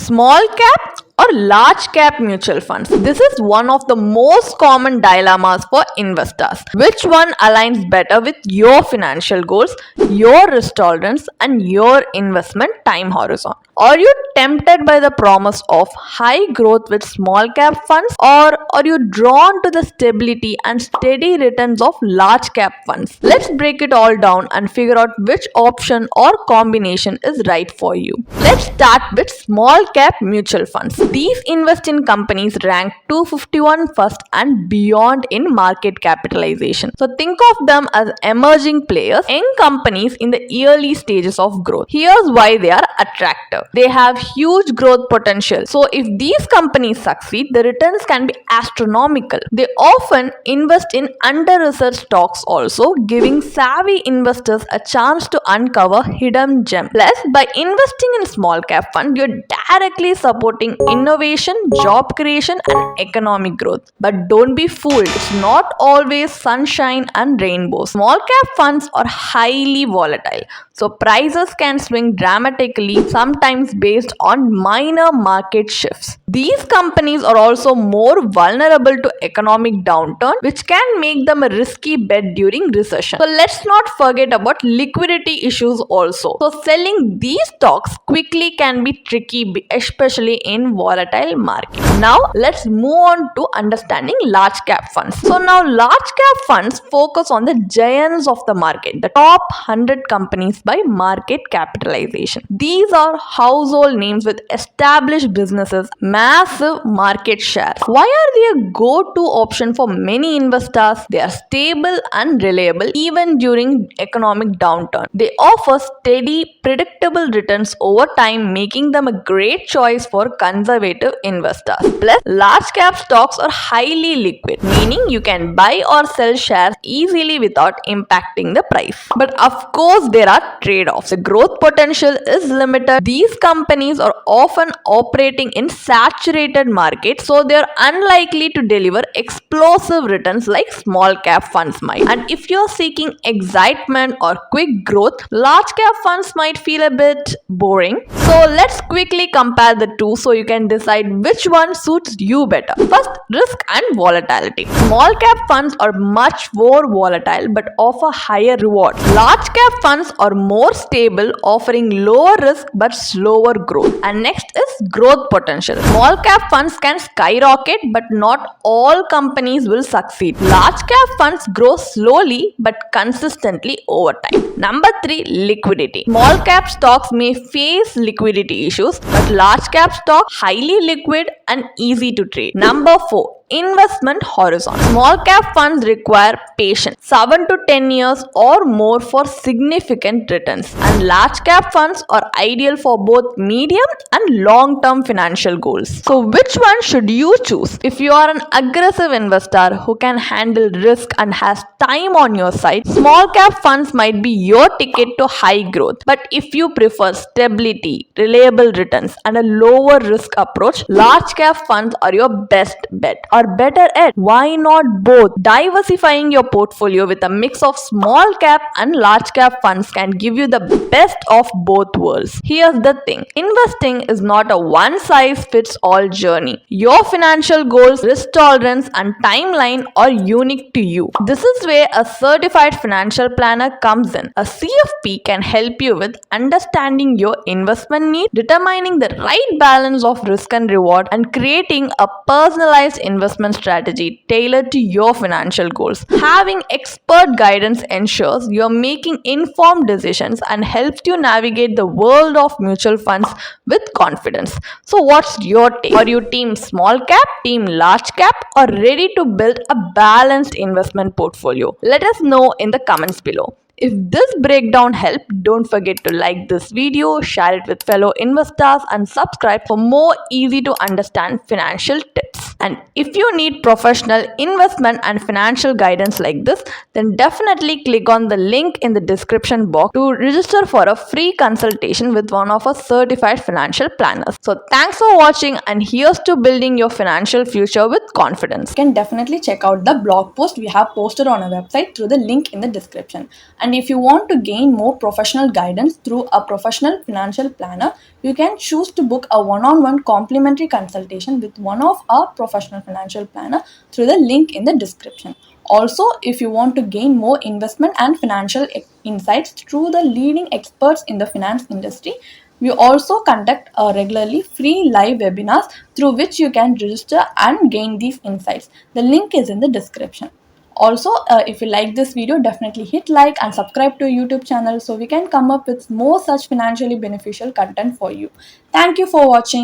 small cap or large cap mutual funds? This is one of the most common dilemmas for investors. Which one aligns better with your financial goals, your risk tolerance, and your investment time horizon? Are you tempted by the promise of high growth with small cap funds, or are you drawn to the stability and steady returns of large cap funds? Let's break it all down and figure out which option or combination is right for you. Let's start with small cap mutual funds. These invest in companies ranked 251 first and beyond in market capitalization. So think of them as emerging players, young companies in the early stages of growth. Here's why they are attractive. They have huge growth potential. So if these companies succeed, the returns can be astronomical. They often invest in under-researched stocks also, giving savvy investors a chance to uncover hidden gems. Plus, by investing in small cap fund, you're directly supporting innovation, job creation, and economic growth. But don't be fooled, it's not always sunshine and rainbows. Small cap funds are highly volatile, so prices can swing dramatically, sometimes based on minor market shifts. These companies are also more vulnerable to economic downturn, which can make them a risky bet during recession. So let's not forget about liquidity issues also. So selling these stocks quickly can be tricky, especially in volatile markets. Now let's move on to understanding large cap funds. So now large cap funds focus on the giants of the market, the top 100 companies by market capitalization. These are household names with established businesses, massive market shares. Why are they a go-to option for many investors? They are stable and reliable even during economic downturn. They offer steady, predictable returns over time, making them a great choice for conservative investors. Plus, large cap stocks are highly liquid, meaning you can buy or sell shares easily without impacting the price. But of course, there are trade-offs. The growth potential is limited. These companies are often operating in saturated markets, so they are unlikely to deliver explosive returns like small cap funds might. And if you're seeking excitement or quick growth, large cap funds might feel a bit boring. So let's quickly compare the two so you can decide which one suits you better. First, risk and volatility. Small cap funds are much more volatile but offer higher rewards. Large cap funds are more stable, offering lower risk but slower growth. And next is growth potential. Small cap funds can skyrocket, but not all companies will succeed. Large cap funds grow slowly but consistently over time. Number 3, liquidity. Small cap stocks may face liquidity issues, but large cap stocks highly liquid and easy to trade. Number 4, investment horizon. Small cap funds require patience, 7 to 10 years or more for significant returns, and large cap funds are ideal for both medium and long term financial goals. So which one should you choose? If you are an aggressive investor who can handle risk and has time on your side, small cap funds might be your ticket to high growth. But if you prefer stability, reliable returns, and a lower risk approach, large cap funds are your best bet. Or better yet, why not both? Diversifying your portfolio with a mix of small cap and large cap funds can give you the best of both worlds. Here's the thing, investing is not a one size fits all journey. Your financial goals, risk tolerance, and timeline are unique to you. This is where a certified financial planner comes in. A CFP can help you with understanding your investment needs, determining the right balance of risk and reward, and creating a personalized investment strategy tailored to your financial goals. Having expert guidance ensures you're making informed decisions and helps you navigate the world of mutual funds with confidence. So what's your take? Are you team small cap, team large cap, or ready to build a balanced investment portfolio? Let us know in the comments below. If this breakdown helped, don't forget to like this video, share it with fellow investors, and subscribe for more easy to understand financial tips. And if you need professional investment and financial guidance like this, then definitely click on the link in the description box to register for a free consultation with one of our certified financial planners. So thanks for watching, and here's to building your financial future with confidence. You can definitely check out the blog post we have posted on our website through the link in the description. And if you want to gain more professional guidance through a professional financial planner, you can choose to book a one-on-one complimentary consultation with one of our professional financial planner through the link in the description. Also, if you want to gain more investment and financial insights through the leading experts in the finance industry, we also conduct regularly free live webinars through which you can register and gain these insights. The link is in the description. Also, if you like this video, definitely hit like and subscribe to our YouTube channel so we can come up with more such financially beneficial content for you. Thank you for watching.